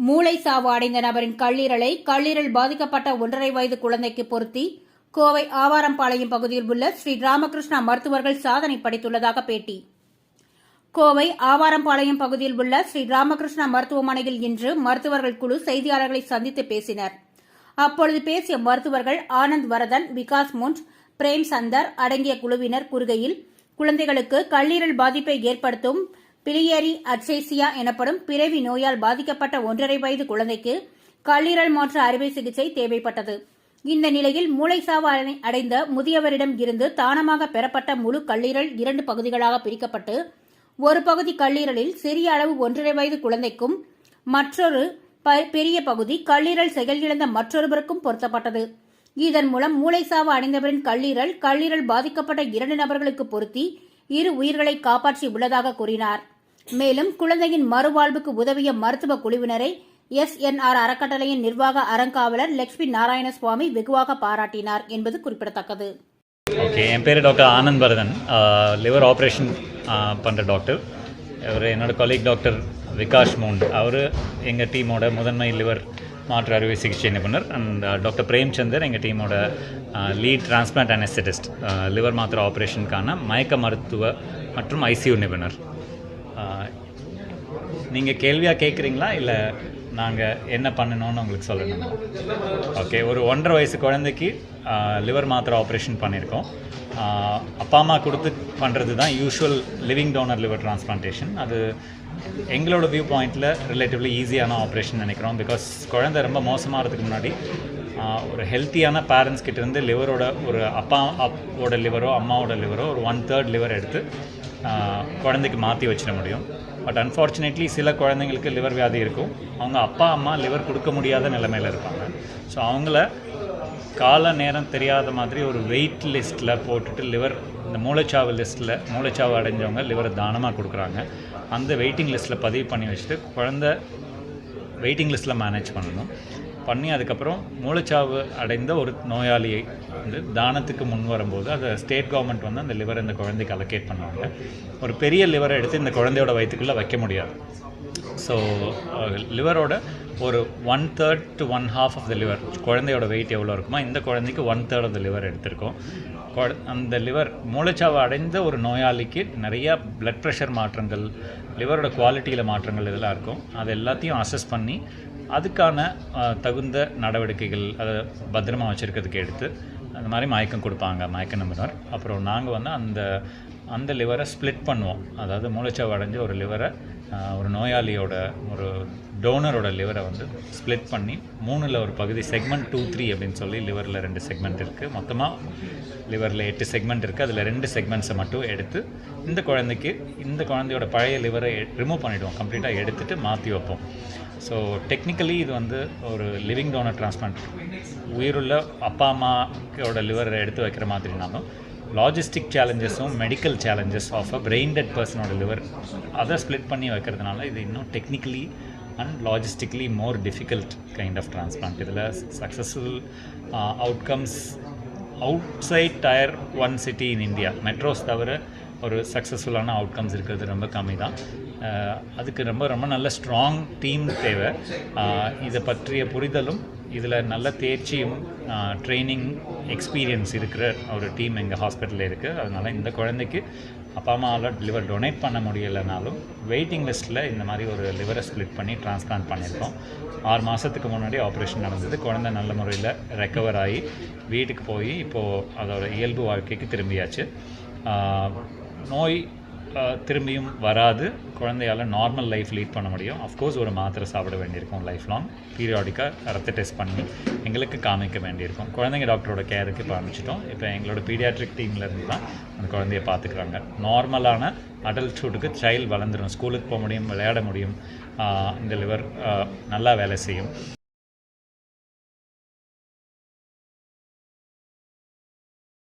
மூளை சாவு அடைந்த நபரின் கல்லீரல் பாதிக்கப்பட்ட 1.5 வயது குழந்தைக்கு பொருத்தி கோவை ஆவாரம்பாளையம் பகுதியில் உள்ள ஸ்ரீ ராமகிருஷ்ணா மருத்துவர்கள் சாதனை படைத்துள்ளதாக பேட்டி. கோவை ஆவாரம்பாளையம் பகுதியில் உள்ள ஸ்ரீ ராமகிருஷ்ணா மருத்துவமனையில் இன்று மருத்துவர்கள் குழு செய்தியாளர்களை சந்தித்து பேசினர். அப்பொழுது பேசிய மருத்துவர்கள் ஆனந்த் வரதன், விகாஸ் முண்ட், பிரேம் சந்தர் அடங்கிய குழுவினர் கூறுகையில், குழந்தைகளுக்கு கல்லீரல் பாதிப்பை ஏற்படுத்தும் பிலியரி அட்சேசியா எனப்படும் பிறவி நோயால் பாதிக்கப்பட்ட 1.5 வயது குழந்தைக்கு கல்லீரல் மாற்று அறுவை சிகிச்சை தேவைப்பட்டது. இந்த நிலையில் மூளைசாவு அடைந்த முதியவரிடம் இருந்து தானமாக பெறப்பட்ட முழு கல்லீரல் 2 பகுதிகளாக பிரிக்கப்பட்டு ஒரு பகுதி கல்லீரலில் சிறிய அளவு 1.5 வயது குழந்தைக்கும் மற்றொரு பெரிய பகுதி கல்லீரல் செயலிழந்த மற்றொருவருக்கும் பொருத்தப்பட்டது. இதன் மூலம் மூளைசாவு அடைந்தவரின் கல்லீரல் பாதிக்கப்பட்ட 2 நபர்களுக்கு பொருத்தி 2 உயிர்களை காப்பாற்றி உள்ளதாக கூறினார். மேலும் குழந்தையின் மறுவாழ்வுக்கு உதவிய மருத்துவ குழுவினரை SNR அறக்கட்டளையின் நிர்வாக அறங்காவலர் லட்சுமி நாராயணசுவாமி வெகுவாக பாராட்டினார் என்பது குறிப்பிடத்தக்கது. ஓகே, என் பேர் doctor Anand Varadhan. Liver operation பண்ணுற டாக்டர். அவர் என்னோட கொலீக் டாக்டர் விகாஷ் மூண்ட், அவர் எங்கள் டீமோட முதன்மை லிவர் மாற்று அறுவை சிகிச்சை நிபுணர். அண்ட் டாக்டர் பிரேம்சந்தர் எங்கள் டீமோட லீட் டிரான்ஸ்பிளான்ட் அனஸ்தெட்டிஸ்ட், லிவர் மாற்று ஆப்ரேஷனுக்கான மயக்க மருத்துவ மற்றும் ICU நிபுணர். நீங்கள் கேள்வியாக கேட்குறீங்களா இல்லை நாங்கள் என்ன பண்ணணும்னு உங்களுக்கு சொல்லணும்? ஓகே, ஒரு 1.5 வயசு குழந்தைக்கு லிவர் மாத்திரை ஆப்ரேஷன் பண்ணியிருக்கோம். அப்பா அம்மா கொடுத்து பண்ணுறது தான் usual living donor liver transplantation. அது எங்களோட வியூ பாயிண்டில் ரிலேட்டிவ்லி ஈஸியான ஆப்ரேஷன் நினைக்கிறோம். பிகாஸ் குழந்தை ரொம்ப மோசமாகிறதுக்கு முன்னாடி ஒரு ஹெல்த்தியான பேரண்ட்ஸ் கிட்டேருந்து லிவரோட ஒரு அப்பாவோட லிவரோ அம்மாவோட லிவரோ ஒரு 1/3 லிவர் எடுத்து குழந்தைக்கு மாற்றி வச்சிட முடியும். பட் அன்ஃபார்ச்சுனேட்லி சில குழந்தைங்களுக்கு லிவர் வியாதி இருக்கும். அவங்க அப்பா அம்மா லிவர் கொடுக்க முடியாத நிலைமையில் இருப்பாங்க. ஸோ அவங்கள கால நேரம் தெரியாத மாதிரி ஒரு வெயிட் லிஸ்ட்டில் போட்டுட்டு லிவர் இந்த மூளைச்சாவு அடைஞ்சவங்க லிவரை தானமாக கொடுக்குறாங்க. அந்த வெயிட்டிங் லிஸ்ட்டில் பதிவு பண்ணி வச்சுட்டு குழந்தை வெயிட்டிங் லிஸ்ட்டில் மேனேஜ் பண்ணி அதுக்கப்புறம் மூளைச்சாவு அடைந்த ஒரு நோயாளியை வந்து தானத்துக்கு முன் வரும்போது அதை ஸ்டேட் கவர்மெண்ட் வந்து அந்த லிவரை இந்த குழந்தைக்கு அலோகேட் பண்ணுவாங்க. ஒரு பெரிய லிவரை எடுத்து இந்த குழந்தையோட வயிற்றுக்குள்ளே வைக்க முடியாது. ஸோ லிவரோட ஒரு 1/3 to 1/2 ஆஃப் த லிவர், குழந்தையோட வெயிட் எவ்வளோ இருக்குமோ இந்த குழந்தைக்கு 1/3 ஆஃப் த லிவர் எடுத்திருக்கோம். அந்த லிவர் மூளைச்சாவு அடைந்த ஒரு நோயாளிக்கு நிறையா பிளட் ப்ரெஷர் மாற்றங்கள், லிவரோட குவாலிட்டியில் மாற்றங்கள் இதெல்லாம் இருக்கும். அது எல்லாத்தையும் அசஸ் பண்ணி அதுக்கான தகுந்த நடவடிக்கைகள் அதை பத்திரமா வச்சுருக்கிறதுக்கு எடுத்து அந்த மாதிரி மயக்கம் கொடுப்பாங்க மயக்க நிபுணர். அப்புறம் நாங்கள் வந்து அந்த லிவரை ஸ்ப்ளிட் பண்ணுவோம். அதாவது மூளைச்சாவு அடைஞ்ச ஒரு லிவரை ஒரு நோயாளியோட ஒரு டோனரோட லிவரை வந்து ஸ்ப்ளிட் பண்ணி 3ல் ஒரு பகுதி செக்மெண்ட் 2, 3 அப்படின்னு சொல்லி லிவரில் 2 செக்மெண்ட் இருக்குது. மொத்தமாக லிவரில் 8 செக்மெண்ட் இருக்குது. அதில் 2 செக்மெண்ட்ஸை மட்டும் எடுத்து இந்த குழந்தையோட பழைய லிவரை ரிமூவ் பண்ணிவிடுவோம். கம்ப்ளீட்டாக எடுத்துகிட்டு மாற்றி வைப்போம். ஸோ டெக்னிக்கலி இது வந்து ஒரு லிவிங் டோனர் டிரான்ஸ்பிளான்ட், உயிருள்ள அப்பா அம்மாவோட லிவரை எடுத்து வைக்கிற மாதிரினாலும் லாஜிஸ்டிக் சேலஞ்சஸும் medical challenges of a brain dead பர்சனோட லிவர் அதை ஸ்ப்ளிட் பண்ணி வைக்கிறதுனால இது இன்னும் technically and logistically more difficult kind of transplant. இதில் successful outcomes outside Tier 1 city in India, metros தவிர ஒரு சக்ஸஸ்ஃபுல்லான அவுட்கம்ஸ் இருக்கிறது ரொம்ப கம்மி தான். அதுக்கு ரொம்ப ரொம்ப நல்ல ஸ்ட்ராங் டீம் தேவை. இதை பற்றிய புரிதலும் இதில் நல்ல தேர்ச்சியும் ட்ரைனிங் எக்ஸ்பீரியன்ஸ் இருக்கிற ஒரு டீம் எங்கள் ஹாஸ்பிட்டலில் இருக்குது. அதனால் இந்த குழந்தைக்கு அப்பா அம்மாவால் லிவர் டொனேட் பண்ண முடியலைனாலும் வெயிட்டிங் லிஸ்ட்டில் இந்த மாதிரி ஒரு லிவரை ஸ்ப்ளிட் பண்ணி டிரான்ஸ்பிளான்ட் பண்ணியிருக்கோம். 6 மாதத்துக்கு முன்னாடி ஆப்ரேஷன் நடந்தது. குழந்தை நல்ல முறையில் ரெக்கவர் ஆகி வீட்டுக்கு போய் இப்போது அதோட இயல்பு வாழ்க்கைக்கு திரும்பியாச்சு. நோய் திரும்பியும் வராது. குழந்தையால் நார்மல் லைஃப் லீட் பண்ண முடியும். அஃப்கோர்ஸ் ஒரு மாத்திரை சாப்பிட வேண்டியிருக்கும் லைஃப் லாங். பீரியாடிக்காக ரத்த டெஸ்ட் பண்ணி எங்களுக்கு காமிக்க வேண்டியிருக்கும். குழந்தைங்க டாக்டரோட கேருக்கு இப்போ அனுப்பிச்சிட்டோம். இப்போ எங்களோட பீடியாட்ரிக் டீமில் இருந்து தான் அந்த குழந்தைய பார்த்துக்குறாங்க. நார்மலான அடல்ட்ஹுட்டுக்கு சைல்டு வளர்ந்துடும், ஸ்கூலுக்கு போக முடியும், விளையாட முடியும். இந்த லிவர் நல்லா வேலை செய்யும்.